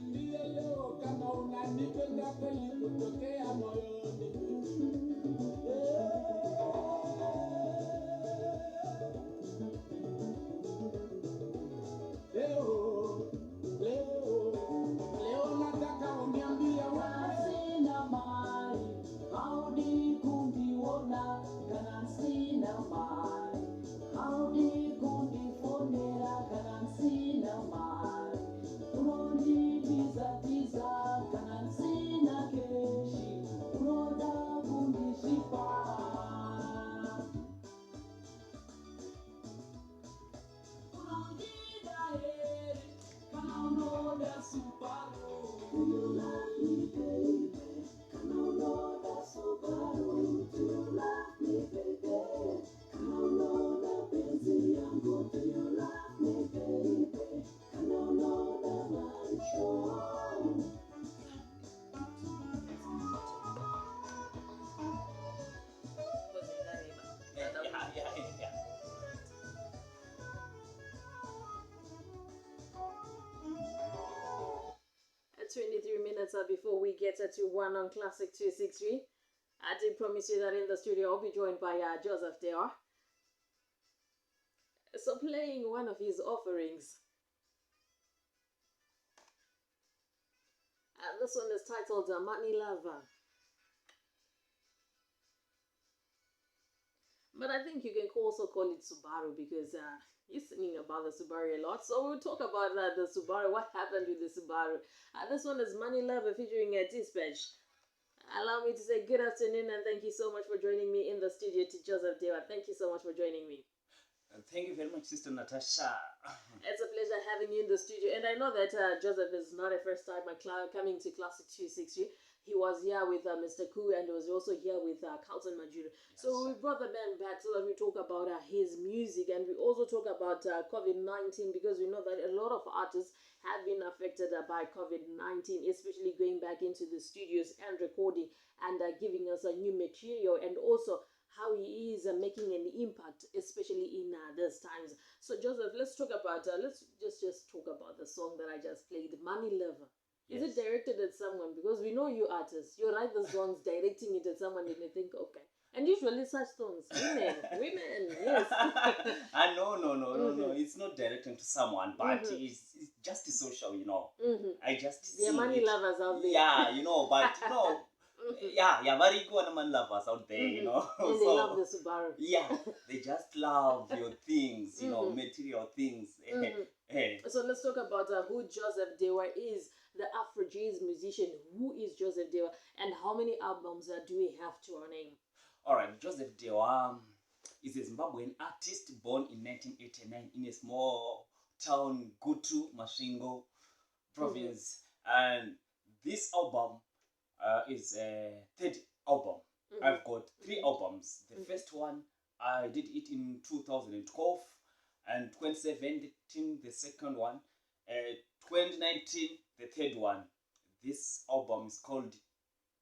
Leo kama unanipenda kweli kutokea moyoni. Leo nataka uniambie sina mali, haudi kundiona kana sina mali, haudi kundifonera kana sina mali, unonitiza kana sina keshi, unoda kundishipa. Do you love me, baby? Come on, Lord, that's so bad. Do you love me, baby? Come on, Lord, I'm busy. Do you love me, baby? Come on, Lord, I'm unsure. Yeah. 23 minutes before we get to 1 on Classic 263. I did promise you that in the studio I'll be joined by Joseph Dewa. So playing one of his offerings. This one is titled Money Lover. But I think you can also call it Subaru because he's singing about the Subaru a lot. So we'll talk about the Subaru, what happened with the Subaru. This one is Money Lover featuring Dispatch. Allow me to say good afternoon and thank you so much for joining me in the studio to Joseph Dewa. Thank you so much for joining me. Thank you very much, Sister Natasha. It's a pleasure having you in the studio. And I know that Joseph is not a first time coming to Classic 263. He was here with Mr. Koo and was also here with Carlton Majura. Yes. So we brought the man back so that we talk about his music and we also talk about COVID-19 because we know that a lot of artists have been affected by COVID-19, especially going back into the studios and recording and giving us a new material and also how he is making an impact, especially in these times. So Joseph, let's talk about, let's just talk about the song that I just played, Money Lover. Yes. Is it directed at someone? Because we know you artists, you write the songs directing it at someone and they think, okay. And usually such songs, women, yes. No. It's not directing to someone, but it's just social, you know. I just there are money lovers out there. Yeah, you know, but you know, yeah, very good man lovers out there, you know. And they love the Subaru. Yeah, they just love your things, you know, material things. So let's talk about who Joseph Dewa is, the Afro Jazz musician. Who is Joseph Dewa and how many albums do we have to our name? Alright, Joseph Dewa is a Zimbabwean artist born in 1989 in a small town, Gutu, Masvingo province. And this album is a third album. I've got 3 albums. The first one, I did it in 2012 and 2017, the second one, 2019, the third one. This album is called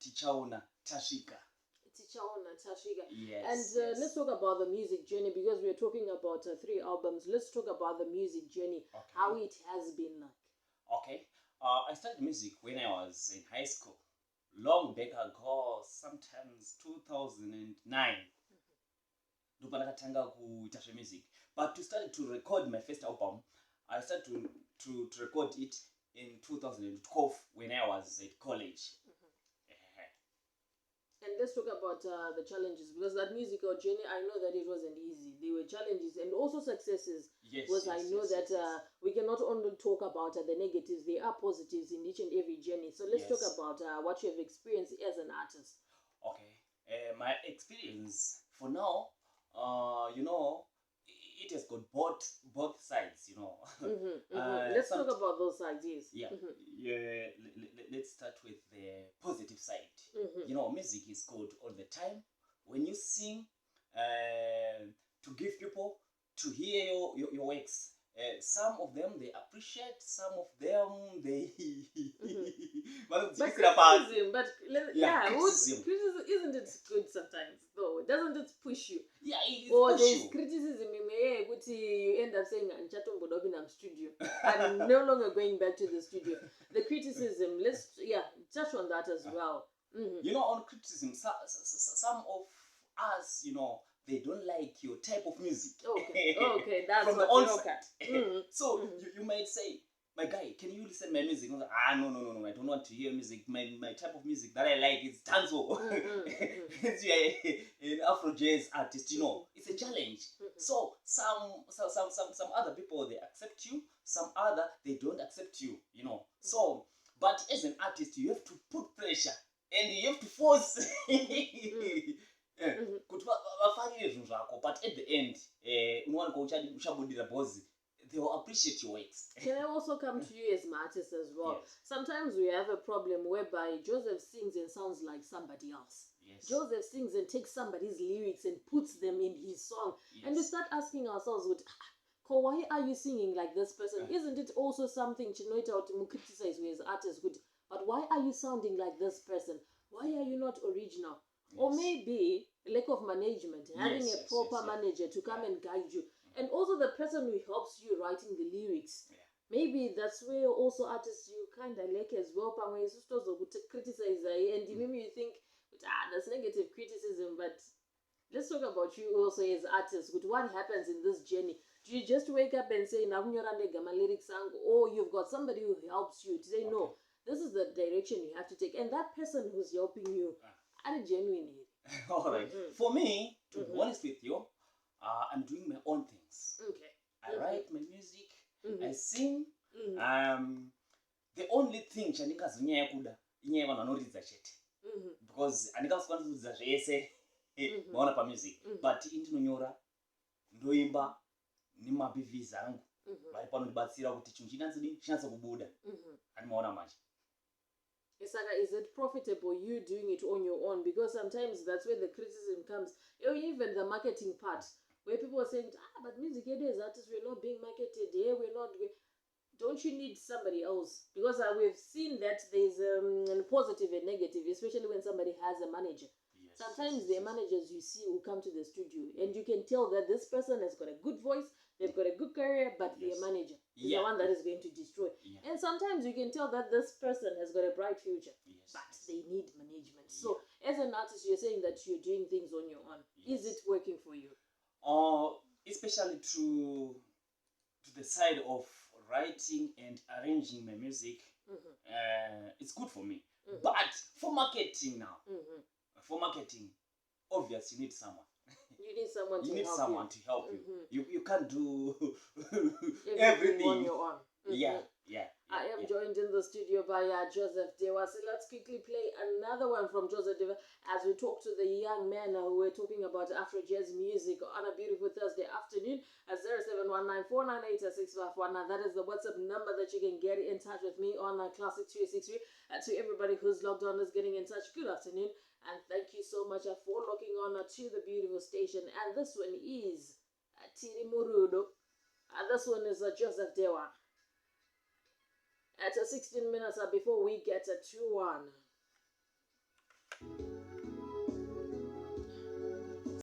Tichaona Tashika. Yes. And let's talk about the music journey because we're talking about 3 albums. Let's talk about the music journey, how it has been like. Okay. I started music when I was in high school. Long back ago, sometimes 2009. Music. But to start to record my first album, I started to record it in 2012 when I was at college. And let's talk about the challenges because that musical journey, I know that it wasn't easy. There were challenges and also successes. Yes. We cannot only talk about the negatives. There are positives in each and every journey. So let's talk about what you have experienced as an artist. Okay. My experience for now, you know, it has got both sides, you know. Let's talk about those sides, yes. Yeah. Let's start with the positive side. You know, music is good all the time. When you sing, to give people to hear your works, some of them they appreciate, some of them they. Criticism, criticism. Criticism isn't it good sometimes though? Doesn't it push you? Yeah, it or push there's you. criticism you end up saying, I'm studio. I'm no longer going back to the studio. The criticism, let's touch on that as well. You know, on criticism, some of us, you know, they don't like your type of music. Okay, that's from the what onset. So you might say, my guy, can you listen to my music? I was like, no, I don't want to hear music. My type of music that I like is dancehall. An Afro jazz artist, you know, it's a challenge. So some other people, they accept you. Some other, they don't accept you, you know. So, but as an artist, you have to put pressure and you have to force. But at the end, they will appreciate your works. Can I also come to you as an artist as well? Yes. Sometimes we have a problem whereby Joseph sings and sounds like somebody else. Yes. Joseph sings and takes somebody's lyrics and puts them in his song. Yes. And we start asking ourselves, why are you singing like this person? Isn't it also something to criticize you as artists? But why are you sounding like this person? Why are you not original? Yes. Or maybe lack of management, having a proper manager to come and guide you. And also the person who helps you writing the lyrics. Yeah. Maybe that's where also artists you kind of like as well. When you criticize and maybe you think, that's negative criticism. But let's talk about you also as artists. What happens in this journey? Do you just wake up and say, my lyrics song, or you've got somebody who helps you to say, no, this is the direction you have to take. And that person who's helping you, are genuine. All right. For me, to be honest with you, I'm doing my own things. Okay. I write my music. I sing. The only thing because music, but indinonyora ndoimba nemaBV zangu vari panondibatsira kuti chinhu chinatse kubuda animaona manje. Is it profitable you doing it on your own? Because sometimes that's where the criticism comes. Even the marketing part, where people are saying, but music as artists, we're not being marketed here, we're not. Don't you need somebody else? Because we've seen that there's a positive and negative, especially when somebody has a manager. Yes, sometimes the managers you see will come to the studio and you can tell that this person has got a good voice, they've got a good career, but their manager is the one that is going to destroy. And sometimes you can tell that this person has got a bright future, but they need management. So as an artist, you're saying that you're doing things on your own. Is it working for you? Especially to the side of writing and arranging my music, it's good for me. But for marketing now, obviously you need someone. You need someone to help you. You need someone to help you. You can't do everything on your own. I am joined in the studio by Joseph Dewa. So let's quickly play another one from Joseph Dewa as we talk to the young men who were talking about Afro jazz music on a beautiful Thursday afternoon at 0719-498-651. That is the WhatsApp number that you can get in touch with me on Classic 263. To everybody who's logged on is getting in touch, good afternoon. And thank you so much for logging on to the beautiful station. And this one is Tiri Murudo. This one is Joseph Dewa. At 16 minutes before we get to 2-1.